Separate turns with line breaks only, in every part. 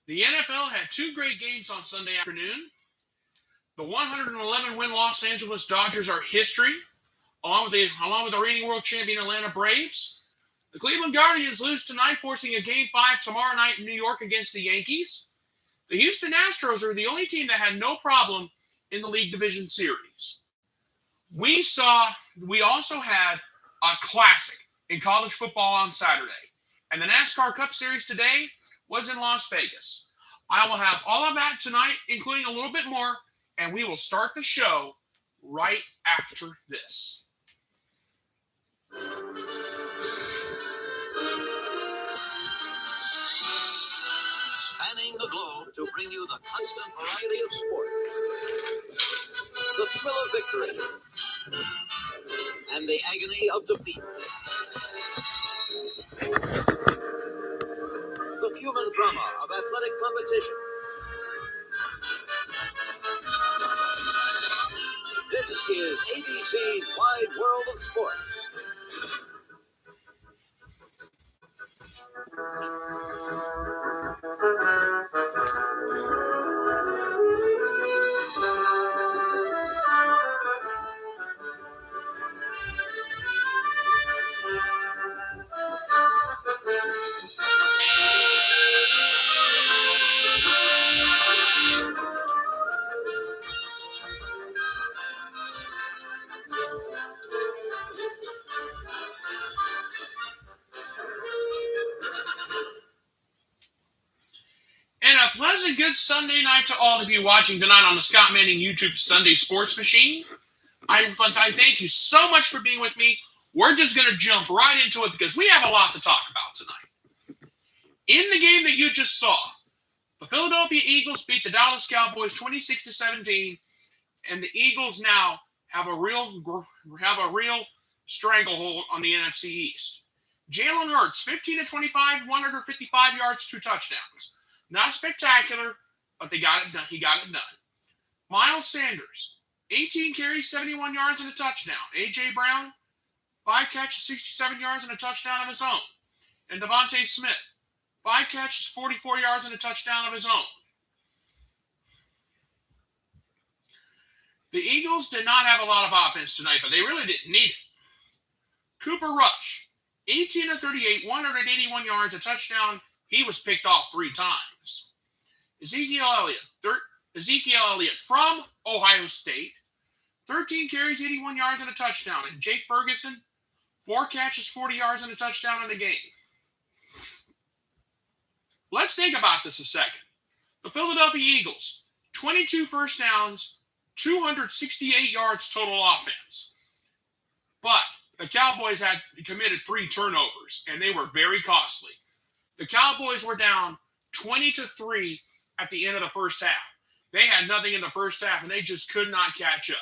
The NFL had two great games on Sunday afternoon. The 111-win Los Angeles Dodgers are history, along with the reigning world champion Atlanta Braves. The Cleveland Guardians lose tonight, forcing a Game 5 tomorrow night in New York against the Yankees. The Houston Astros are the only team that had no problem in the League Division Series. We also had a classic in college football on Saturday, and the NASCAR Cup Series today was in Las Vegas. I will have all of that tonight, including a little bit more, and we will start the show right after this.
Spanning the globe to bring you the constant variety of sport, the thrill of victory, and the agony of defeat. The human drama of athletic competition. This is ABC's Wide World of Sport.
Pleasant good Sunday night to all of you watching tonight on the Scott Manning YouTube Sunday Sports Machine. I thank you so much for being with me. We're just going to jump right into it because we have a lot to talk about tonight. In the game that you just saw, the Philadelphia Eagles beat the Dallas Cowboys 26-17, and the Eagles now have a real stranglehold on the NFC East. Jalen Hurts, 15 to 25, 155 yards, 2 touchdowns. Not spectacular, but they got it done. He got it done. Miles Sanders, 18 carries, 71 yards, and a touchdown. A.J. Brown, 5 catches, 67 yards, and a touchdown of his own. And Devontae Smith, 5 catches, 44 yards, and a touchdown of his own. The Eagles did not have a lot of offense tonight, but they really didn't need it. Cooper Rush, 18 to 38, 181 yards, a touchdown. He was picked off 3 times. Ezekiel Elliott from Ohio State, 13 carries, 81 yards, and a touchdown. And Jake Ferguson, 4 catches, 40 yards, and a touchdown in the game. Let's think about this a second. The Philadelphia Eagles, 22 first downs, 268 yards total offense. But the Cowboys had committed 3 turnovers, and they were very costly. The Cowboys were down 20-3 at the end of the first half. They had nothing in the first half, and they just could not catch up.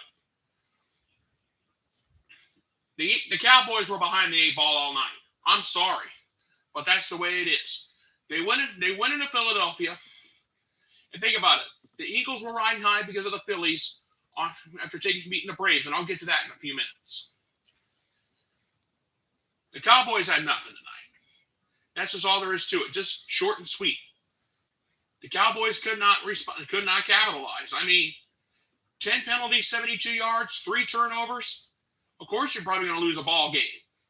The Cowboys were behind the 8 ball all night. I'm sorry, but that's the way it is. They went into Philadelphia, and think about it. The Eagles were riding high because of the Phillies after beating the Braves, and I'll get to that in a few minutes. The Cowboys had nothing tonight. That's just all there is to it. Just short and sweet. The Cowboys could not capitalize. I mean, 10 penalties, 72 yards, 3 turnovers. Of course, you're probably going to lose a ball game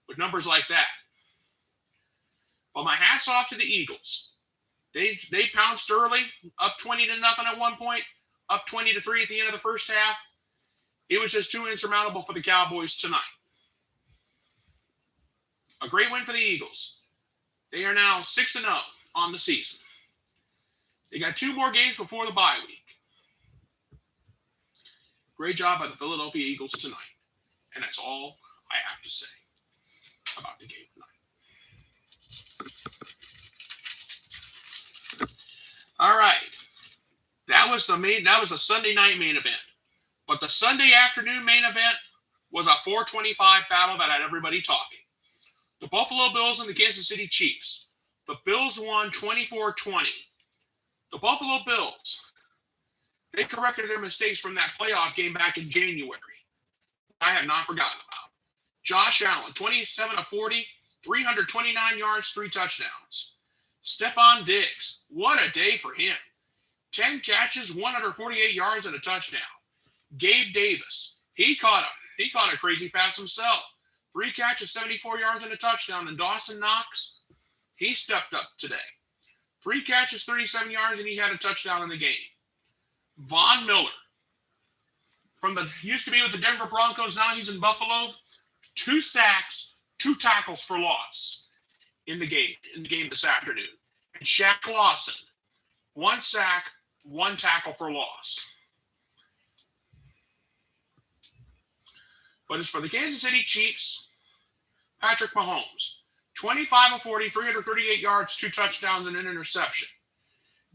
with numbers like that. But my hat's off to the Eagles. They pounced early, up 20-0 at one point, up 20-3 at the end of the first half. It was just too insurmountable for the Cowboys tonight. A great win for the Eagles. They are now 6-0 on the season. They got 2 more games before the bye week. Great job by the Philadelphia Eagles tonight. And that's all I have to say about the game tonight. All right. That was the Sunday night main event. But the Sunday afternoon main event was a 425 battle that had everybody talking. The Buffalo Bills and the Kansas City Chiefs. The Bills won 24-20. The Buffalo Bills, they corrected their mistakes from that playoff game back in January. I have not forgotten about. Josh Allen, 27 of 40, 329 yards, 3 touchdowns. Stephon Diggs, what a day for him. 10 catches, 148 yards, and a touchdown. Gabe Davis, he caught a crazy pass himself. 3 catches, 74 yards, and a touchdown. And Dawson Knox, he stepped up today. 3 catches, 37 yards, and he had a touchdown in the game. Von Miller, used to be with the Denver Broncos, now he's in Buffalo. 2 sacks, 2 tackles for loss in the game this afternoon. And Shaq Lawson, 1 sack, 1 tackle for loss. But as for the Kansas City Chiefs, Patrick Mahomes, 25 of 40, 338 yards, 2 touchdowns, and an interception.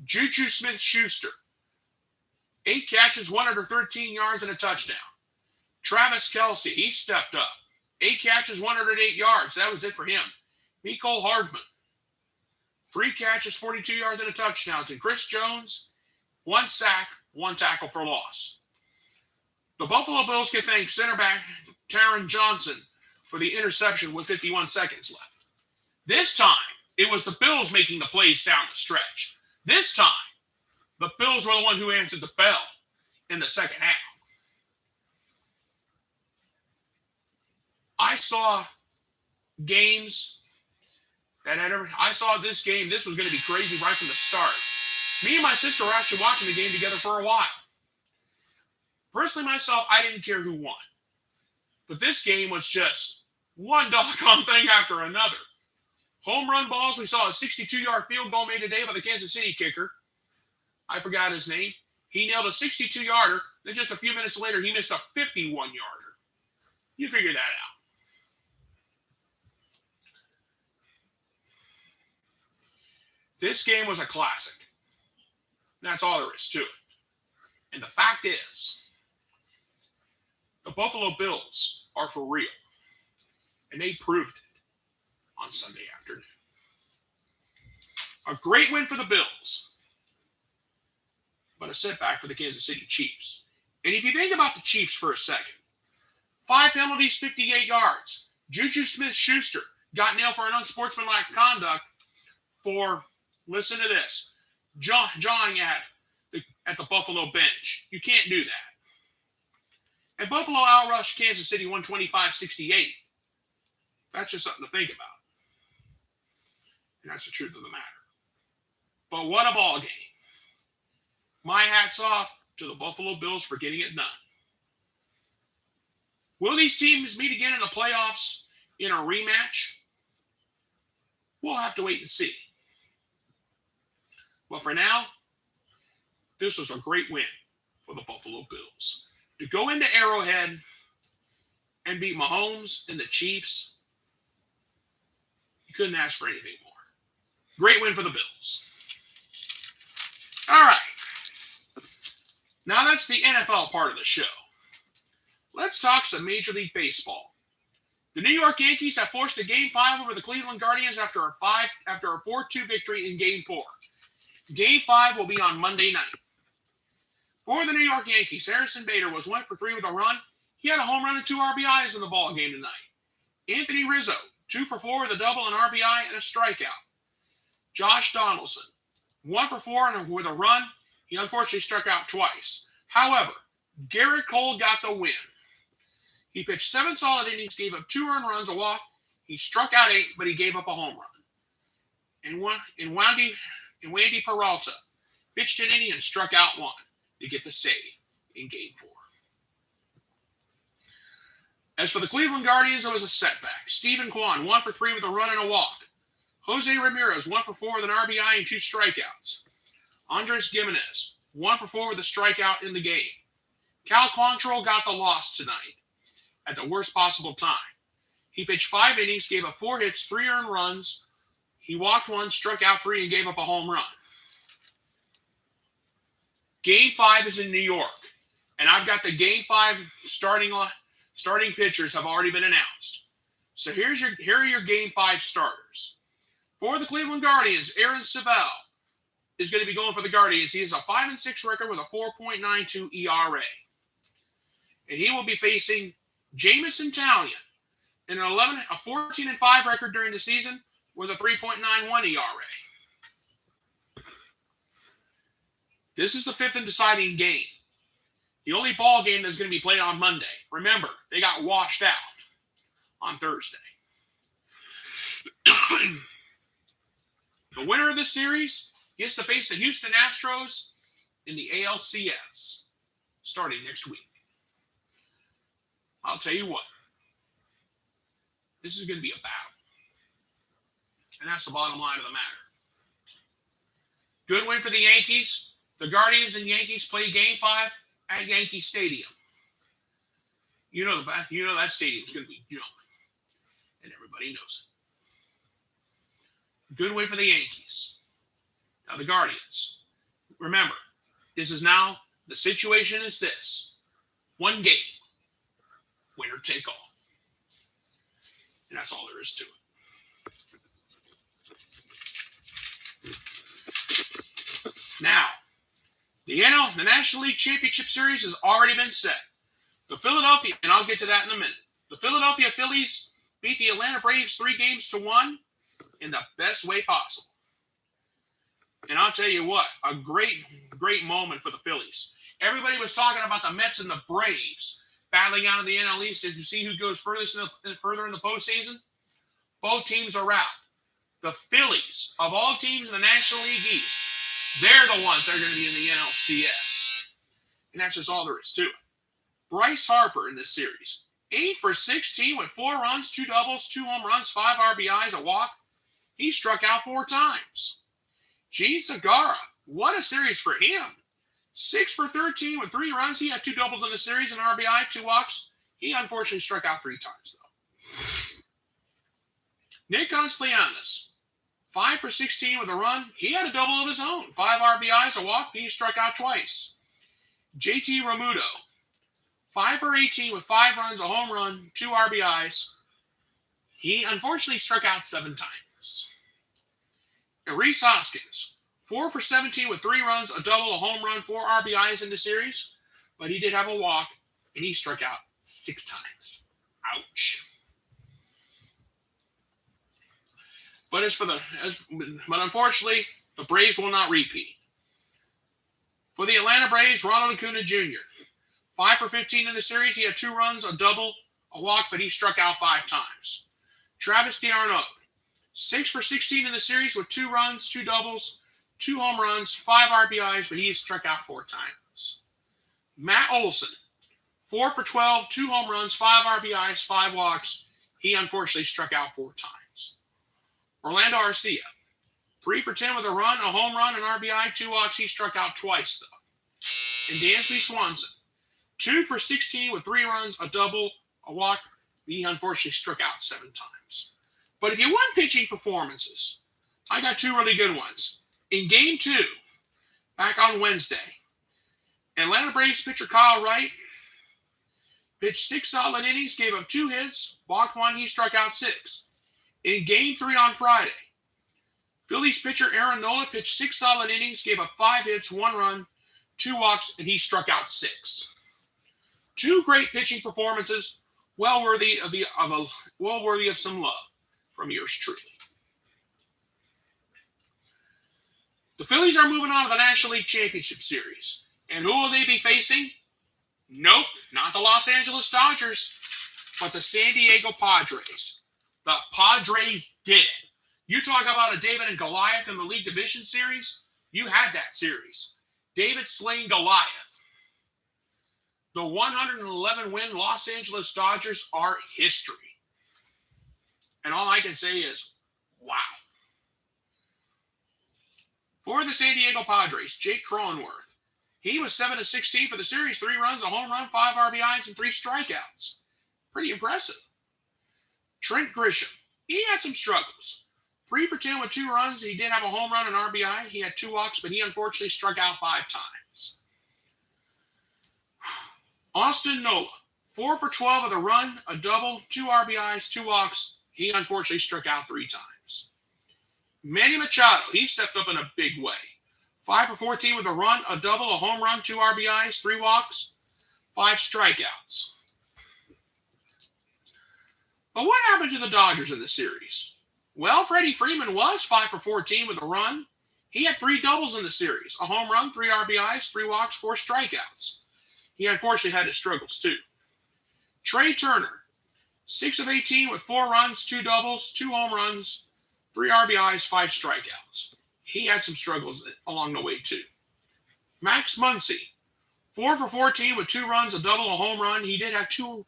Juju Smith-Schuster, 8 catches, 113 yards, and a touchdown. Travis Kelce, he stepped up. 8 catches, 108 yards. That was it for him. Mecole Hardman, 3 catches, 42 yards, and a touchdown. And Chris Jones, 1 sack, 1 tackle for loss. The Buffalo Bills can thank center back Taron Johnson for the interception with 51 seconds left. This time, it was the Bills making the plays down the stretch. This time, the Bills were the one who answered the bell in the second half. I saw games I saw this game. This was going to be crazy right from the start. Me and my sister were actually watching the game together for a while. Personally, myself, I didn't care who won. But this game was just one doggone thing after another. Home run balls. We saw a 62-yard field goal made today by the Kansas City kicker. I forgot his name. He nailed a 62-yarder. Then just a few minutes later, he missed a 51-yarder. You figure that out. This game was a classic. That's all there is to it. And the fact is, the Buffalo Bills are for real. And they proved it on Sunday afternoon. A great win for the Bills, but a setback for the Kansas City Chiefs. And if you think about the Chiefs for a second, 5 penalties, 58 yards. Juju Smith-Schuster got nailed for an unsportsmanlike conduct for, listen to this, jawing at the Buffalo bench. You can't do that. And Buffalo outrushed Kansas City 125-68. That's just something to think about. And that's the truth of the matter. But what a ball game. My hat's off to the Buffalo Bills for getting it done. Will these teams meet again in the playoffs in a rematch? We'll have to wait and see. But for now, this was a great win for the Buffalo Bills. To go into Arrowhead and beat Mahomes and the Chiefs, you couldn't ask for anything more. Great win for the Bills. All right. Now that's the NFL part of the show. Let's talk some Major League Baseball. The New York Yankees have forced a Game 5 over the Cleveland Guardians after a 4-2 victory in Game 4. Game 5 will be on Monday night. For the New York Yankees, Harrison Bader was 1 for 3 with a run. He had a home run and 2 RBIs in the ball game tonight. Anthony Rizzo, 2 for 4 with a double, an RBI, and a strikeout. Josh Donaldson, 1 for 4 and with a run. He unfortunately struck out twice. However, Garrett Cole got the win. He pitched 7 solid innings, gave up 2 earned runs, a walk. He struck out 8, but he gave up a home run. And Wandy Peralta pitched an inning and struck out 1 to get the save in Game 4. As for the Cleveland Guardians, it was a setback. Stephen Kwan, 1 for 3 with a run and a walk. Jose Ramirez, 1 for 4 with an RBI and 2 strikeouts. Andres Gimenez, 1 for 4 with a strikeout in the game. Cal Quantrill got the loss tonight at the worst possible time. He pitched 5 innings, gave up 4 hits, 3 earned runs. He walked 1, struck out 3, and gave up a home run. Game 5 is in New York, and I've got the Game 5 starting pitchers have already been announced. So here are your Game 5 starters. For the Cleveland Guardians, Aaron Seville is going to be going for the Guardians. He has a 5-6 record with a 4.92 ERA. And he will be facing Jamison Talion in a 14-5 record during the season with a 3.91 ERA. This is the fifth and deciding game. The only ball game that's going to be played on Monday. Remember, they got washed out on Thursday. The winner of this series gets to face the Houston Astros in the ALCS starting next week. I'll tell you what, this is going to be a battle. And that's the bottom line of the matter. Good win for the Yankees. The Guardians and Yankees play Game 5 at Yankee Stadium. You know that stadium's going to be jumping. And everybody knows it. Good win for the Yankees. Now the Guardians. Remember, this is now, the situation is this. One game. Winner take all. And that's all there is to it. Now, the National League Championship Series has already been set. The Philadelphia, and I'll get to that in a minute. The Philadelphia Phillies beat the Atlanta Braves 3-1 in the best way possible. And I'll tell you what, a great moment for the Phillies. Everybody was talking about the Mets and the Braves battling out in the NL East. If you see who goes further in the postseason, both teams are out. The Phillies, of all teams in the National League East, they're the ones that are going to be in the NLCS. And that's just all there is to it. Bryce Harper in this series, 8 for 16 with 4 runs, 2 doubles, 2 home runs, 5 RBIs, a walk. He struck out 4 times. Gene Segura, what a series for him. 6 for 13 with 3 runs. He had 2 doubles in the series, an RBI, 2 walks. He unfortunately struck out 3 times, though. Nick Castellanos, 5 for 16 with a run. He had a double of his own. 5 RBIs, a walk. He struck out twice. JT Realmuto, 5 for 18 with 5 runs, a home run, 2 RBIs. He unfortunately struck out 7 times. And Rhys Hoskins, 4 for 17 with 3 runs, a double, a home run, 4 RBIs in the series. But he did have a walk, and he struck out 6 times. Ouch. But but unfortunately, the Braves will not repeat. For the Atlanta Braves, Ronald Acuna Jr., 5 for 15 in the series. He had 2 runs, a double, a walk, but he struck out 5 times. Travis d'Arnaud, 6 for 16 in the series with 2 runs, 2 doubles, 2 home runs, 5 RBIs, but he struck out 4 times. Matt Olson, 4 for 12, 2 home runs, 5 RBIs, 5 walks. He unfortunately struck out 4 times. Orlando Arcia, 3 for 10 with a run, a home run, an RBI, 2 walks. He struck out twice, though. And Dansby Swanson, 2 for 16 with 3 runs, a double, a walk. He unfortunately struck out 7 times. But if you want pitching performances, I got 2 really good ones. In Game 2, back on Wednesday, Atlanta Braves pitcher Kyle Wright pitched 6 solid innings, gave up 2 hits, walked 1, he struck out 6. In Game 3 on Friday, Phillies pitcher Aaron Nola pitched 6 solid innings, gave up 5 hits, 1 run, 2 walks, and he struck out 6. 2 great pitching performances, well worthy of some love from yours truly. The Phillies are moving on to the National League Championship Series. And who will they be facing? Nope, not the Los Angeles Dodgers, but the San Diego Padres. The Padres did it. You talk about a David and Goliath in the League Division Series, you had that series. David slaying Goliath. The 111-win Los Angeles Dodgers are history. And all I can say is, wow. For the San Diego Padres, Jake Cronenworth. He was 7 of 16 for the series, 3 runs, a home run, 5 RBIs, and 3 strikeouts. Pretty impressive. Trent Grisham, he had some struggles. 3 for 10 with 2 runs. He did have a home run and RBI. He had 2 walks, but he unfortunately struck out 5 times. Austin Nola, 4 for 12 with a run, a double, 2 RBIs, 2 walks. He unfortunately struck out 3 times. Manny Machado, he stepped up in a big way. 5 for 14 with a run, a double, a home run, 2 RBIs, 3 walks, 5 strikeouts. But what happened to the Dodgers in the series? Well, Freddie Freeman was 5 for 14 with a run. He had 3 doubles in the series, a home run, 3 RBIs, 3 walks, 4 strikeouts. He unfortunately had his struggles too. Trey Turner, 6 of 18 with 4 runs, 2 doubles, 2 home runs, 3 RBIs, 5 strikeouts. He had some struggles along the way too. Max Muncy, 4 for 14 with 2 runs, a double, a home run. He did have two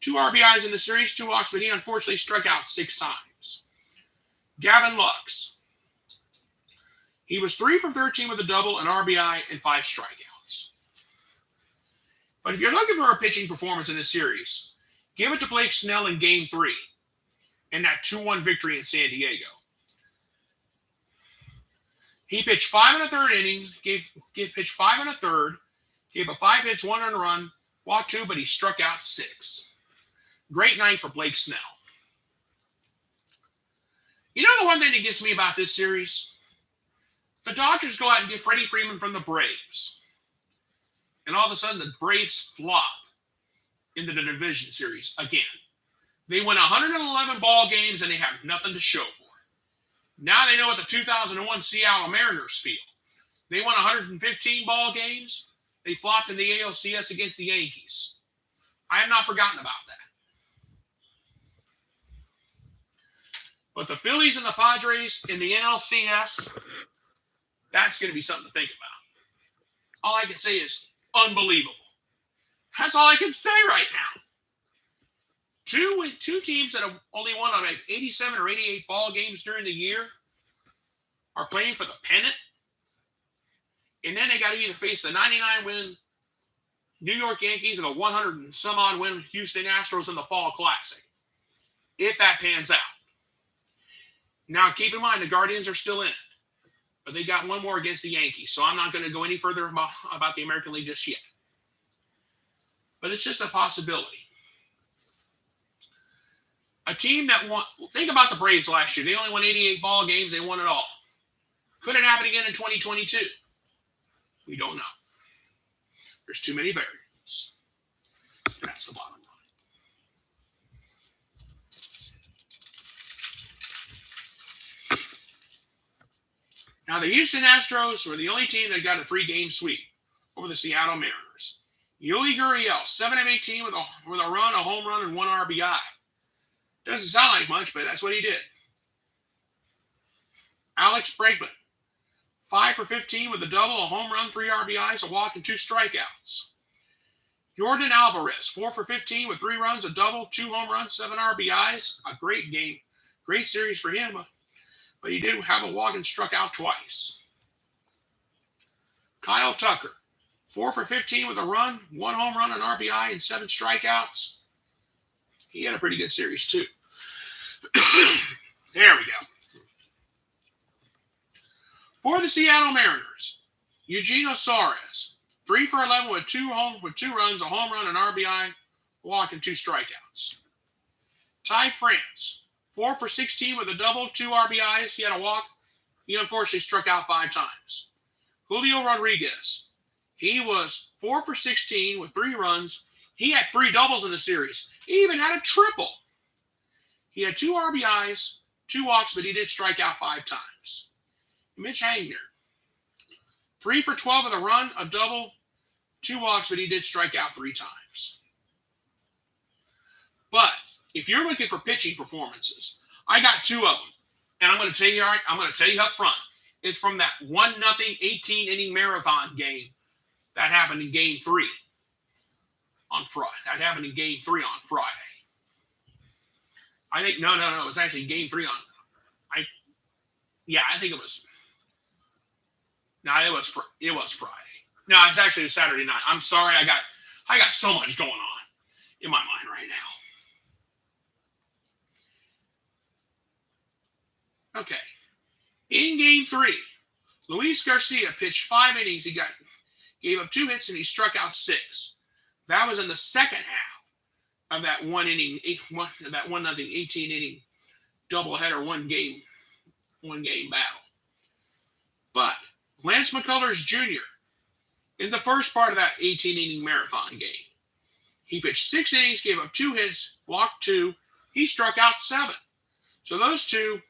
RBIs in the series, 2 walks, but he unfortunately struck out 6 times. Gavin Lux, he was 3 for 13 with a double, an RBI, and 5 strikeouts. But if you're looking for a pitching performance in this series, give it to Blake Snell in Game 3 and that 2-1 victory in San Diego. He pitched 5 1/3 innings, pitched 5 1/3, gave up 5 hits, 1 earned run, walked 2, but he struck out 6. Great night for Blake Snell. You know the one thing that gets me about this series? The Dodgers go out and get Freddie Freeman from the Braves. And all of a sudden, the Braves flop into the division series again. They win 111 ball games and they have nothing to show for it. Now they know what the 2001 Seattle Mariners feel. They won 115 ball games. They flopped in the ALCS against the Yankees. I have not forgotten about that. But the Phillies and the Padres in the NLCS, that's going to be something to think about. All I can say is unbelievable. That's all I can say right now. Two teams that have only won on like 87 or 88 ball games during the year are playing for the pennant. And then they got to either face the 99-win New York Yankees and the 100 and some odd win Houston Astros in the Fall Classic. If that pans out. Now, keep in mind, the Guardians are still in it. But they got one more against the Yankees. So I'm not going to go any further about the American League just yet. But it's just a possibility. A team that won, think about the Braves last year. They only won 88 ball games. They won it all. Could it happen again in 2022? We don't know. There's too many variables. That's the bottom line. Now, the Houston Astros were the only team that got a 3-game sweep over the Seattle Mariners. Yuli Gurriel, 7 of 18 with a run, a home run, and 1 RBI. Doesn't sound like much, but that's what he did. Alex Bregman, 5 for 15 with a double, a home run, 3 RBIs, a walk, and 2 strikeouts. Jordan Alvarez, 4 for 15 with 3 runs, a double, 2 home runs, 7 RBIs. A great game. Great series for him. But he did have a walk and struck out twice. Kyle Tucker, 4 for 15 with a run, 1 home run, an RBI, and 7 strikeouts. He had a pretty good series, too. There we go. For the Seattle Mariners, Eugenio Suarez, 3 for 11 with 2 runs, a home run, an RBI, a walk, and 2 strikeouts. Ty France, 4 for 16 with a double, 2 RBIs. He had a walk. He unfortunately struck out 5 times. Julio Rodriguez, he was 4 for 16 with 3 runs. He had 3 doubles in the series. He even had a triple. He had 2 RBIs, 2 walks, but he did strike out 5 times. Mitch Hagner, 3 for 12 with a run, a double, 2 walks, but he did strike out 3 times. But if you're looking for pitching performances, I got 2 of them. And I'm going to tell you, all right, I'm going to tell you up front. It's from that 1-0 18-inning marathon game that happened in Game 3 on Friday. That happened in Game 3 on Friday. I think, no. It was actually Game 3 on, I think it was. No, it was Friday. No, it's actually Saturday night. I'm sorry, I got so much going on in my mind right now. Okay. In Game 3, Luis Garcia pitched 5 innings. He gave up 2 hits and he struck out 6. That was in the second half of that 1-0 18-inning doubleheader, one game battle. But Lance McCullers Jr., in the first part of that 18-inning marathon game, he pitched 6 innings, gave up 2 hits, walked 2. He struck out 7. So those 2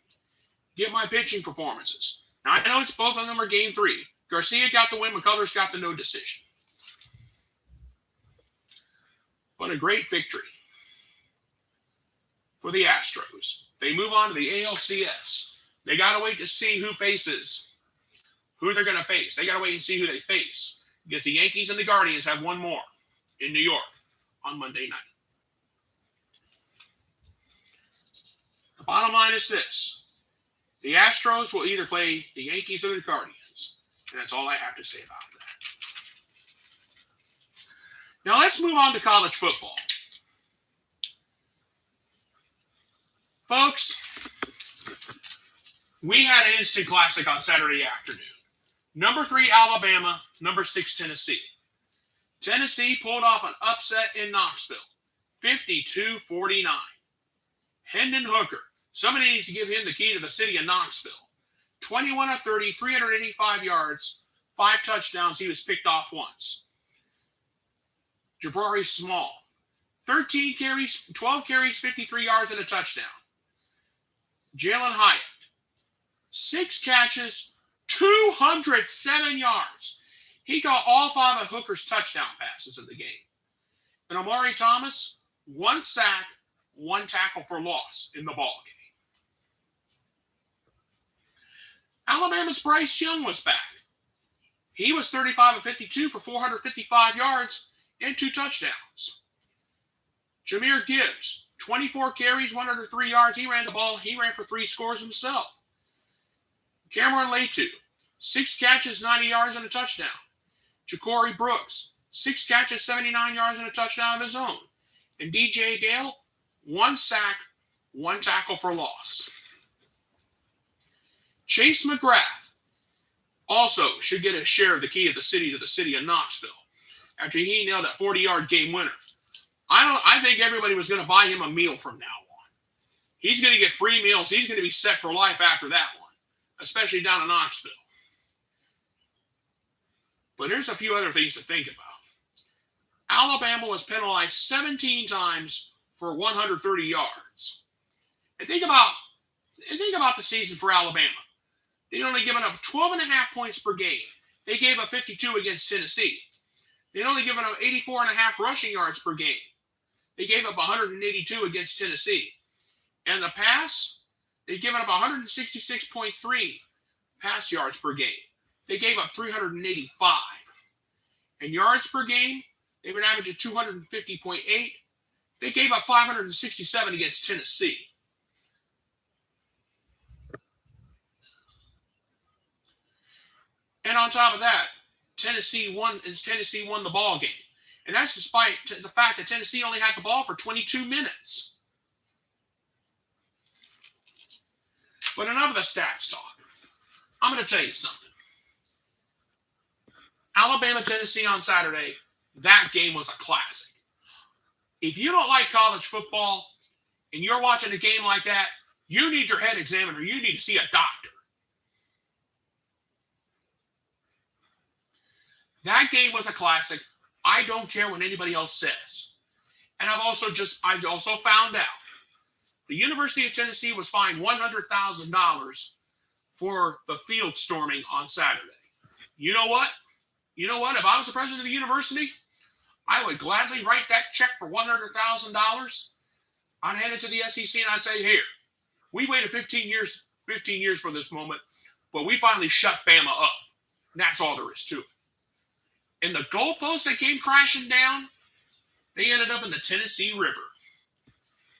get my pitching performances. Now, I know it's both of them are game 3. Garcia got the win. McCullers got the no decision. But a great victory for the Astros. They move on to the ALCS. They got to wait to see who they're going to face. They got to wait and see who they face. Because the Yankees and the Guardians have one more in New York on Monday night. The bottom line is this. The Astros will either play the Yankees or the Guardians. And that's all I have to say about that. Now let's move on to college football. Folks, we had an instant classic on Saturday afternoon. Number 3, Alabama. Number 6, Tennessee. Tennessee pulled off an upset in Knoxville, 52-49. Hendon Hooker. Somebody needs to give him the key to the city of Knoxville. 21 of 30, 385 yards, 5 touchdowns. He was picked off once. Jabari Small. 13 carries, 12 carries, 53 yards, and a touchdown. Jalen Hyatt. 6 catches, 207 yards. He got all 5 of Hooker's touchdown passes in the game. And Amari Thomas, 1 sack, 1 tackle for loss in the ball game. Alabama's Bryce Young was back. He was 35 of 52 for 455 yards and 2 touchdowns. Jahmyr Gibbs, 24 carries, 103 yards. He ran the ball. He ran for 3 scores himself. Cameron Latu, 6 catches, 90 yards, and a touchdown. Ja'Cory Brooks, 6 catches, 79 yards, and a touchdown of his own. And DJ Dale, 1 sack, 1 tackle for loss. Chase McGrath also should get a share of the key of the city to the city of Knoxville after he nailed that 40-yard game winner. I think everybody was going to buy him a meal from now on. He's going to get free meals. He's going to be set for life after that one, especially down in Knoxville. But there's a few other things to think about. Alabama was penalized 17 times for 130 yards. And think about the season for Alabama. They'd only given up 12.5 points per game. They gave up 52 against Tennessee. They'd only given up 84.5 rushing yards per game. They gave up 182 against Tennessee. And the pass, they'd given up 166.3 pass yards per game. They gave up 385. And yards per game, they were averaging 250.8. They gave up 567 against Tennessee. And on top of that, Tennessee won the ball game. And that's despite the fact that Tennessee only had the ball for 22 minutes. But enough of the stats talk. I'm going to tell you something. Alabama, Tennessee on Saturday, that game was a classic. If you don't like college football and you're watching a game like that, you need your head examined or you need to see a doctor. That game was a classic. I don't care what anybody else says. And I've also found out the University of Tennessee was fined $100,000 for the field storming on Saturday. You know what? If I was the president of the university, I would gladly write that check for $100,000. I'd hand it to the SEC and I'd say, here, we waited 15 years for this moment, but we finally shut Bama up. And that's all there is to it. And the goalposts that came crashing down, they ended up in the Tennessee River.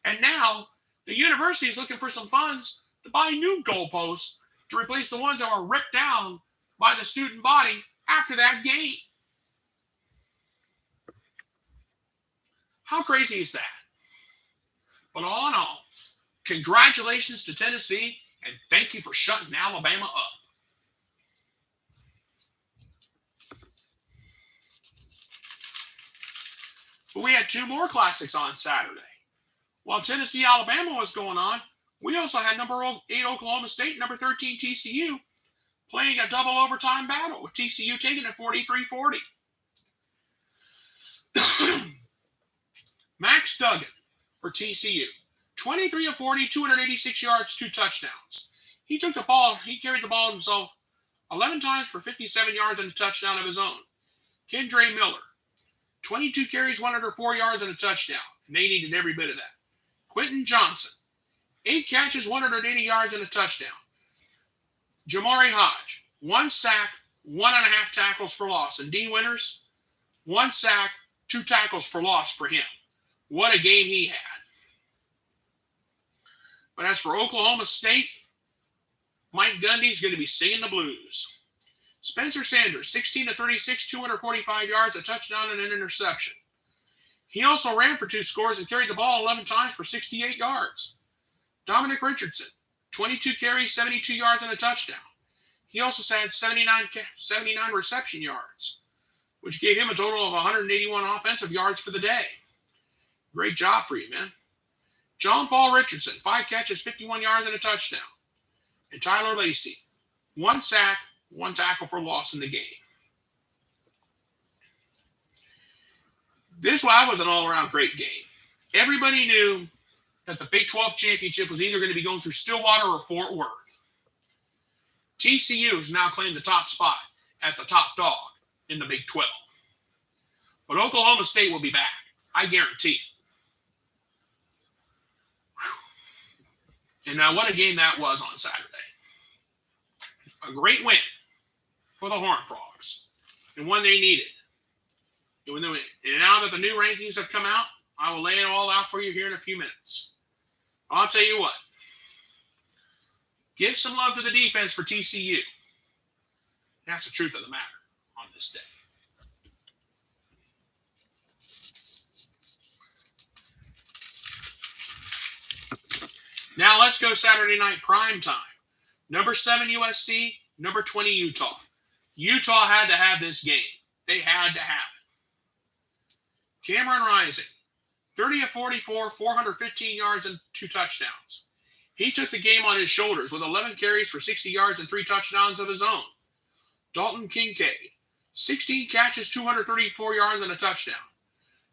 And now the university is looking for some funds to buy new goalposts to replace the ones that were ripped down by the student body after that game. How crazy is that? But all in all, congratulations to Tennessee and thank you for shutting Alabama up. But we had 2 more classics on Saturday. While Tennessee, Alabama was going on, we also had number 8 Oklahoma State, number 13 TCU, playing a double overtime battle with TCU taking it 43-40. Max Duggan for TCU, 23 of 40, 286 yards, 2 touchdowns. He took the ball. He carried the ball himself 11 times for 57 yards and a touchdown of his own. Kendre Miller, 22 carries, 104 yards and a touchdown. And they needed every bit of that. Quentin Johnson, 8 catches, 180 yards and a touchdown. Jamari Hodge, 1 sack, 1.5 tackles for loss. And Dean Winters, 1 sack, 2 tackles for loss for him. What a game he had. But as for Oklahoma State, Mike Gundy's going to be singing the blues. Spencer Sanders, 16 to 36, 245 yards, a touchdown and an interception. He also ran for 2 scores and carried the ball 11 times for 68 yards. Dominic Richardson, 22 carries, 72 yards and a touchdown. He also had 79 reception yards, which gave him a total of 181 offensive yards for the day. Great job for you, man. John Paul Richardson, 5 catches, 51 yards and a touchdown. And Tyler Lacey, 1 sack, 1 tackle for loss in the game. This was an all-around great game. Everybody knew that the Big 12 championship was either going to be going through Stillwater or Fort Worth. TCU has now claimed the top spot as the top dog in the Big 12. But Oklahoma State will be back. I guarantee it. And now what a game that was on Saturday. A great win for the Horned Frogs. And one they needed. And now that the new rankings have come out, I will lay it all out for you here in a few minutes. I'll tell you what. Give some love to the defense for TCU. That's the truth of the matter on this day. Now let's go Saturday night prime time. Number 7 USC, number 20 Utah. Utah had to have this game. They had to have it. Cameron Rising, 30 of 44, 415 yards and 2 touchdowns. He took the game on his shoulders with 11 carries for 60 yards and 3 touchdowns of his own. Dalton Kincaid, 16 catches, 234 yards and a touchdown.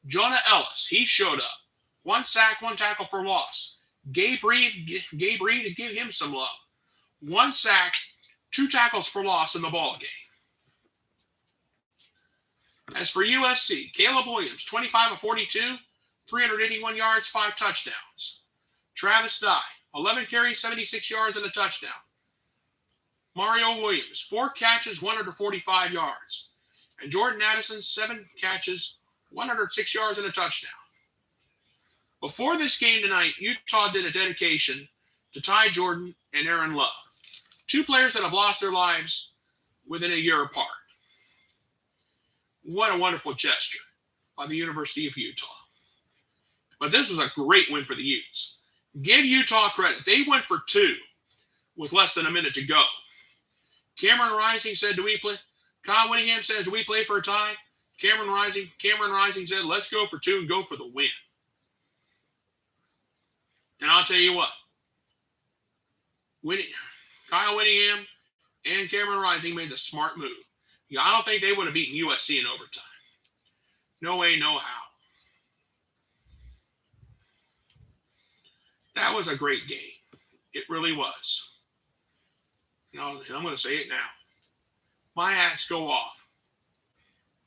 Jonah Ellis, he showed up. 1 sack, 1 tackle for loss. Gabe Reed, give him some love. 1 sack, 2 tackles for loss in the ball game. As for USC, Caleb Williams, 25 of 42, 381 yards, 5 touchdowns. Travis Dye, 11 carries, 76 yards, and a touchdown. Mario Williams, 4 catches, 145 yards. And Jordan Addison, 7 catches, 106 yards, and a touchdown. Before this game tonight, Utah did a dedication to Ty Jordan and Aaron Love, 2 players that have lost their lives within a year apart. What a wonderful gesture by the University of Utah. But this was a great win for the Utes. Give Utah credit. They went for 2 with less than a minute to go. Cameron Rising said, do we play? Kyle Winningham said, do we play for a tie? Cameron Rising said, let's go for 2 and go for the win. And I'll tell you what, Kyle Winningham and Cameron Rising made the smart move. I don't think they would have beaten USC in overtime. No way, no how. That was a great game. It really was. I'm going to say it now. My hats go off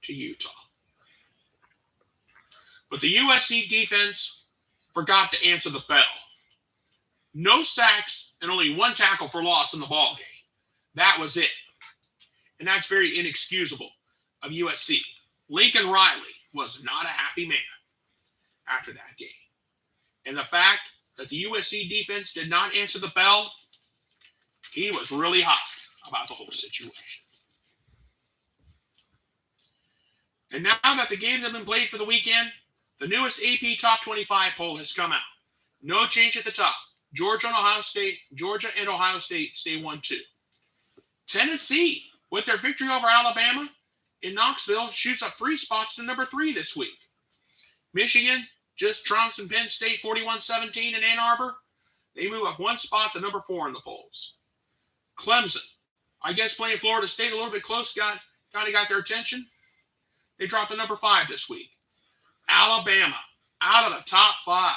to Utah. But the USC defense forgot to answer the bell. No sacks and only 1 tackle for loss in the ball game. That was it. And that's very inexcusable of USC. Lincoln Riley was not a happy man after that game. And the fact that the USC defense did not answer the bell, he was really hot about the whole situation. And now that the games have been played for the weekend, the newest AP Top 25 poll has come out. No change at the top. Georgia and Ohio State stay 1-2. Tennessee, with their victory over Alabama in Knoxville, shoots up 3 spots to number 3 this week. Michigan just trounced Penn State 41-17 in Ann Arbor. They move up 1 spot to number 4 in the polls. Clemson, I guess playing Florida State a little bit close, kind of got their attention. They dropped to number 5 this week. Alabama, out of the top 5.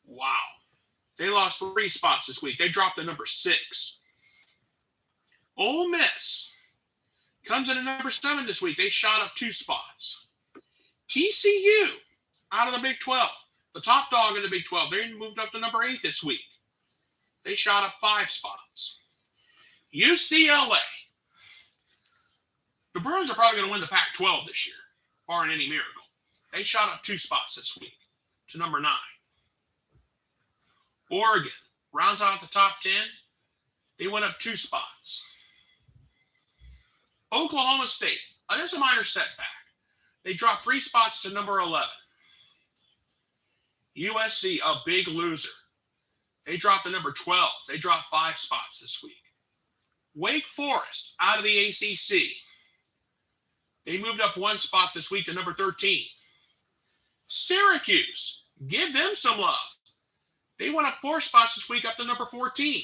Wow. They lost 3 spots this week. They dropped to number 6. Ole Miss comes in at number 7 this week. They shot up 2 spots. TCU out of the Big 12. The top dog in the Big 12. They moved up to number 8 this week. They shot up 5 spots. UCLA. The Bruins are probably going to win the Pac-12 this year, barring any miracle. They shot up 2 spots this week to number 9. Oregon rounds out the top 10. They went up 2 spots. Oklahoma State, there's a minor setback. They dropped 3 spots to number 11. USC, a big loser. They dropped to number 12. They dropped 5 spots this week. Wake Forest, out of the ACC. They moved up 1 spot this week to number 13. Syracuse, give them some love. They went up 4 spots this week up to number 14.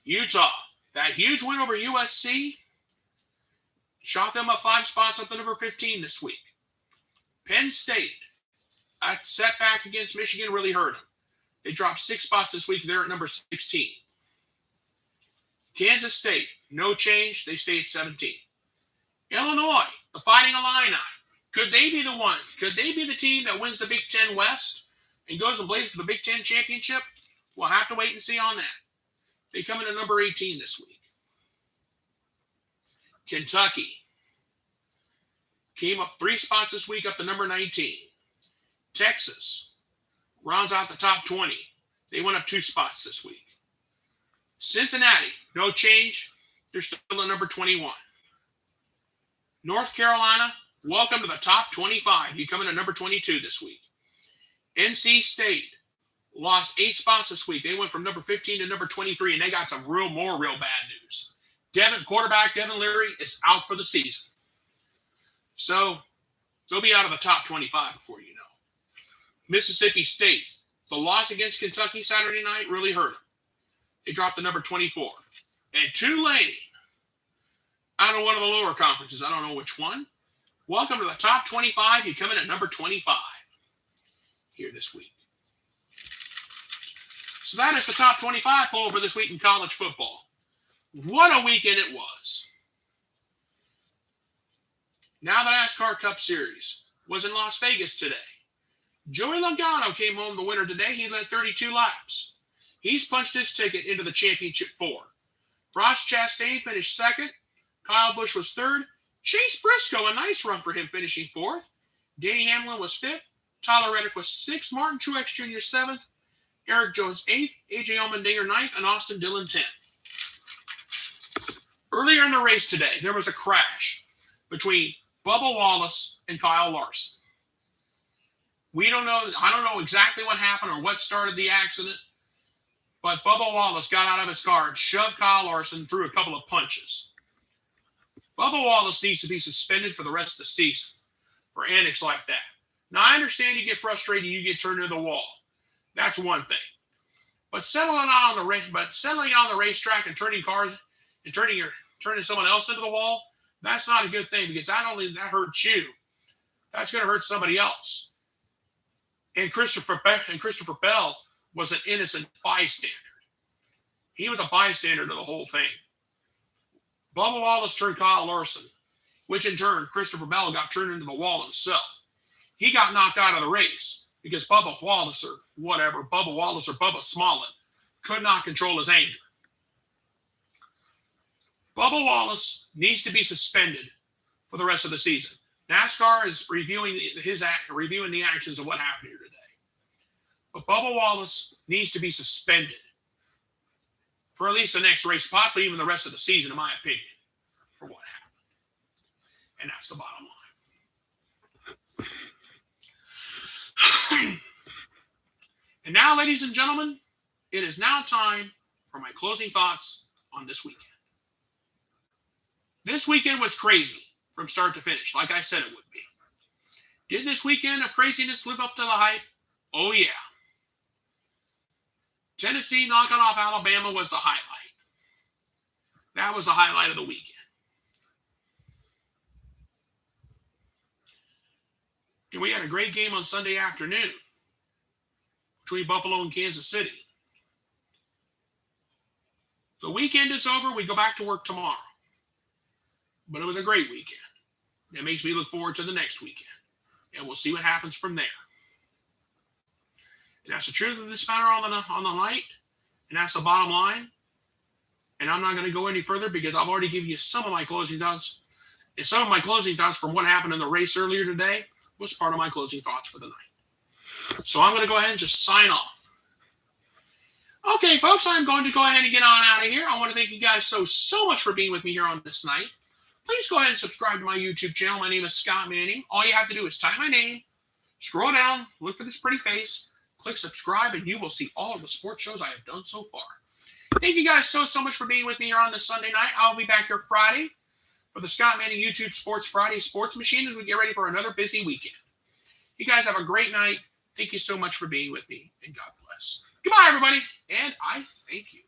Utah, that huge win over USC, shot them up 5 spots up to number 15 this week. Penn State, that setback against Michigan really hurt them. They dropped 6 spots this week. They're at number 16. Kansas State, no change. They stay at 17. Illinois, the Fighting Illini. Could they be the one? Could they be the team that wins the Big Ten West and goes and plays for the Big Ten Championship? We'll have to wait and see on that. They come in at number 18 this week. Kentucky came up 3 spots this week up to number 19. Texas rounds out the top 20. They went up 2 spots this week. Cincinnati, no change. They're still at number 21. North Carolina, welcome to the top 25. You come in at number 22 this week. NC State lost 8 spots this week. They went from number 15 to number 23, and they got some real bad news. Quarterback Devin Leary is out for the season. So they'll be out of the top 25 before you know. Mississippi State, the loss against Kentucky Saturday night really hurt them. They dropped to number 24. And Tulane, out of one of the lower conferences, I don't know which one. Welcome to the top 25. You come in at number 25 here this week. So that is the top 25 poll for this week in college football. What a weekend it was. Now the NASCAR Cup Series was in Las Vegas today. Joey Logano came home the winner today. He led 32 laps. He's punched his ticket into the championship 4. Ross Chastain finished 2nd. Kyle Busch was 3rd. Chase Briscoe, a nice run for him, finishing 4th. Danny Hamlin was 5th. Tyler Reddick was 6th. Martin Truex Jr. 7th. Eric Jones 8th. AJ Allmendinger 9th. And Austin Dillon 10th. Earlier in the race today, there was a crash between Bubba Wallace and Kyle Larson. We don't know. I don't know exactly what happened or what started the accident, but Bubba Wallace got out of his car and shoved Kyle Larson through a couple of punches. Bubba Wallace needs to be suspended for the rest of the season for antics like that. Now, I understand you get frustrated, you get turned into the wall. That's one thing. But settling on the racetrack and turning cars and turning someone else into the wall, that's not a good thing, because not only that hurts you, that's going to hurt somebody else. And Christopher Bell was an innocent bystander. He was a bystander to the whole thing. Bubba Wallace turned Kyle Larson, which in turn, Christopher Bell got turned into the wall himself. He got knocked out of the race because Bubba Wallace or Bubba Smollett could not control his anger. Bubba Wallace needs to be suspended for the rest of the season. NASCAR is reviewing the actions of what happened here today. But Bubba Wallace needs to be suspended for at least the next race, possibly even the rest of the season, in my opinion, for what happened. And that's the bottom line. And now, ladies and gentlemen, it is now time for my closing thoughts on this weekend. This weekend was crazy from start to finish, like I said it would be. Did this weekend of craziness live up to the hype? Oh, yeah. Tennessee knocking off Alabama was the highlight. That was the highlight of the weekend. And we had a great game on Sunday afternoon. between Buffalo and Kansas City. The weekend is over. We go back to work tomorrow. But it was a great weekend. It makes me look forward to the next weekend. And we'll see what happens from there. And that's the truth of this matter on the night. And that's the bottom line. And I'm not going to go any further because I've already given you some of my closing thoughts. And some of my closing thoughts from what happened in the race earlier today was part of my closing thoughts for the night. So I'm going to go ahead and just sign off. Okay, folks, I'm going to go ahead and get on out of here. I want to thank you guys so much for being with me here on this night. Please go ahead and subscribe to my YouTube channel. My name is Scott Manning. All you have to do is type my name, scroll down, look for this pretty face, click subscribe, and you will see all of the sports shows I have done so far. Thank you guys so much for being with me here on this Sunday night. I'll be back here Friday for the Scott Manning YouTube Sports Friday Sports Machine as we get ready for another busy weekend. You guys have a great night. Thank you so much for being with me, and God bless. Goodbye, everybody, and I thank you.